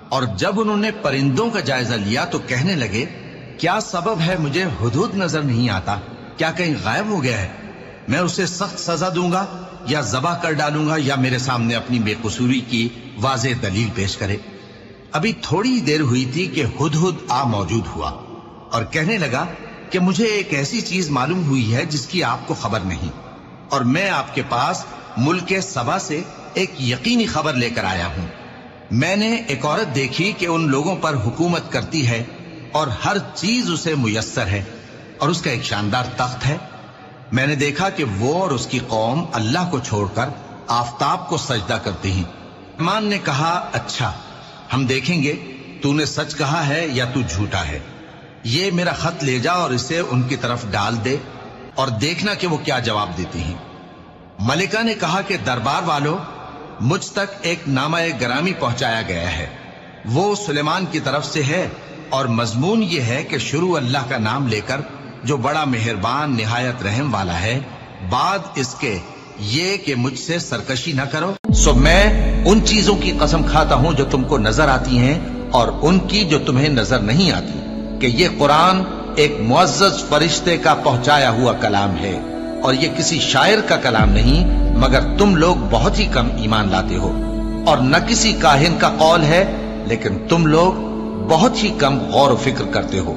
اور جب انہوں نے پرندوں کا جائزہ لیا تو کہنے لگے کیا سبب ہے مجھے ہدہد نظر نہیں آتا؟ کیا کہیں غائب ہو گیا ہے؟ میں اسے سخت سزا دوں گا یا ذبح کر ڈالوں گا یا میرے سامنے اپنی بے قصوری کی واضح دلیل پیش کرے۔ ابھی تھوڑی دیر ہوئی تھی کہ ہدہد آ موجود ہوا اور کہنے لگا کہ مجھے ایک ایسی چیز معلوم ہوئی ہے جس کی آپ کو خبر نہیں، اور میں آپ کے پاس ملک سبا سے ایک یقینی خبر لے کر آیا ہوں۔ میں نے ایک عورت دیکھی کہ ان لوگوں پر حکومت کرتی ہے اور ہر چیز اسے میسر ہے، اور اس کا ایک شاندار تخت ہے۔ میں نے دیکھا کہ وہ اور اس کی قوم اللہ کو چھوڑ کر آفتاب کو سجدہ کرتی ہیں۔ سلیمان نے کہا اچھا، ہم دیکھیں گے تو نے سچ کہا ہے یا تو جھوٹا ہے۔ یہ میرا خط لے جا اور اسے ان کی طرف ڈال دے اور دیکھنا کہ وہ کیا جواب دیتی ہیں۔ ملکہ نے کہا کہ دربار والوں، مجھ تک ایک نامہ گرامی پہنچایا گیا ہے، وہ سلیمان کی طرف سے ہے، اور مضمون یہ ہے کہ شروع اللہ کا نام لے کر جو بڑا مہربان نہایت رحم والا ہے، بعد اس کے یہ کہ مجھ سے سرکشی نہ کرو۔ سو میں ان چیزوں کی قسم کھاتا ہوں جو تم کو نظر آتی ہیں اور ان کی جو تمہیں نظر نہیں آتی، کہ یہ قرآن ایک معزز فرشتے کا پہنچایا ہوا کلام ہے، اور یہ کسی شاعر کا کلام نہیں، مگر تم لوگ بہت ہی کم ایمان لاتے ہو، اور نہ کسی کاہن کا قول ہے، لیکن تم لوگ بہت ہی کم غور و فکر کرتے ہو۔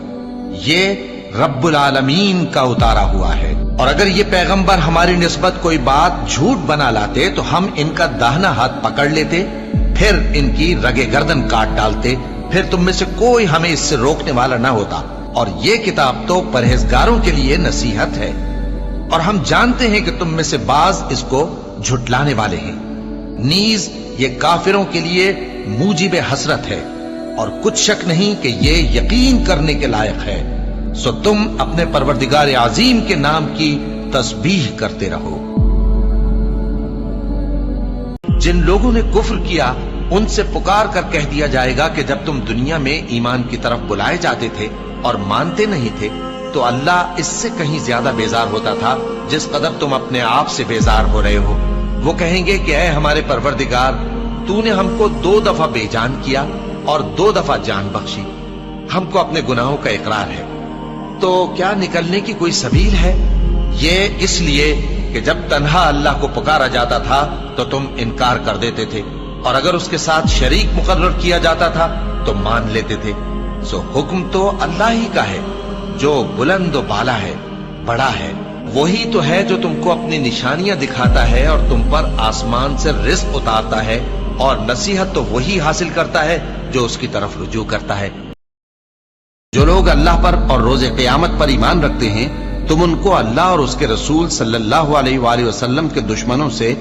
یہ رب العالمین کا اتارا ہوا ہے، اور اگر یہ پیغمبر ہماری نسبت کوئی بات جھوٹ بنا لاتے تو ہم ان کا داہنا ہاتھ پکڑ لیتے، پھر ان کی رگے گردن کاٹ ڈالتے، پھر تم میں سے کوئی ہمیں اس سے روکنے والا نہ ہوتا۔ اور یہ کتاب تو پرہیزگاروں کے لیے نصیحت ہے، اور ہم جانتے ہیں کہ تم میں سے بعض اس کو جھٹلانے والے ہیں۔ نیز یہ کافروں کے لیے موجب حسرت ہے، اور کچھ شک نہیں کہ یہ یقین کرنے کے لائق ہے۔ سو تم اپنے پروردگار عظیم کے نام کی تسبیح کرتے رہو۔ جن لوگوں نے کفر کیا ان سے پکار کر کہہ دیا جائے گا کہ جب تم دنیا میں ایمان کی طرف بلائے جاتے تھے اور مانتے نہیں تھے تو اللہ اس سے کہیں زیادہ بیزار ہوتا تھا جس قدر تم اپنے آپ سے بیزار ہو رہے ہو۔ وہ کہیں گے کہ اے ہمارے پروردگار، تو نے ہم کو 2 دفعہ بے جان کیا اور 2 دفعہ جان بخشی، ہم کو اپنے گناہوں کا اقرار ہے، تو کیا نکلنے کی کوئی سبیل ہے؟ یہ اس لیے کہ جب تنہا اللہ کو پکارا جاتا تھا تو تم انکار کر دیتے تھے، اور اگر اس کے ساتھ شریک مقرر کیا جاتا تھا تو مان لیتے تھے۔ سو حکم تو اللہ ہی کا ہے جو بلند و بالا ہے، بڑا ہے۔ وہی تو ہے جو تم کو اپنی نشانیاں دکھاتا ہے اور تم پر آسمان سے رزق اتارتا ہے، اور نصیحت تو وہی حاصل کرتا ہے جو اس کی طرف رجوع کرتا ہے۔ جو لوگ اللہ پر اور روز قیامت پر ایمان رکھتے ہیں، تم ان کو اللہ اور اس کے رسول صلی اللہ علیہ وآلہ وسلم کے دشمنوں سے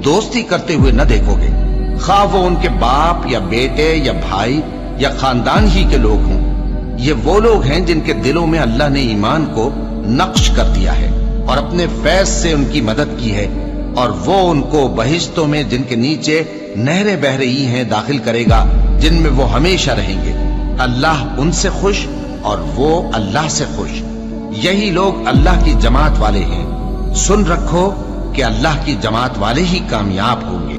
دوستی کرتے ہوئے نہ دیکھو گے، خواہ وہ ان کے باپ یا بیٹے یا بھائی یا خاندان ہی کے لوگ ہوں۔ یہ وہ لوگ ہیں جن کے دلوں میں اللہ نے ایمان کو نقش کر دیا ہے اور اپنے فیض سے ان کی مدد کی ہے، اور وہ ان کو بہشتوں میں جن کے نیچے نہریں بہ رہی ہیں داخل کرے گا، جن میں وہ ہمیشہ رہیں گے۔ اللہ ان سے خوش اور وہ اللہ سے خوش۔ یہی لوگ اللہ کی جماعت والے ہیں۔ سن رکھو کہ اللہ کی جماعت والے ہی کامیاب ہوں گے۔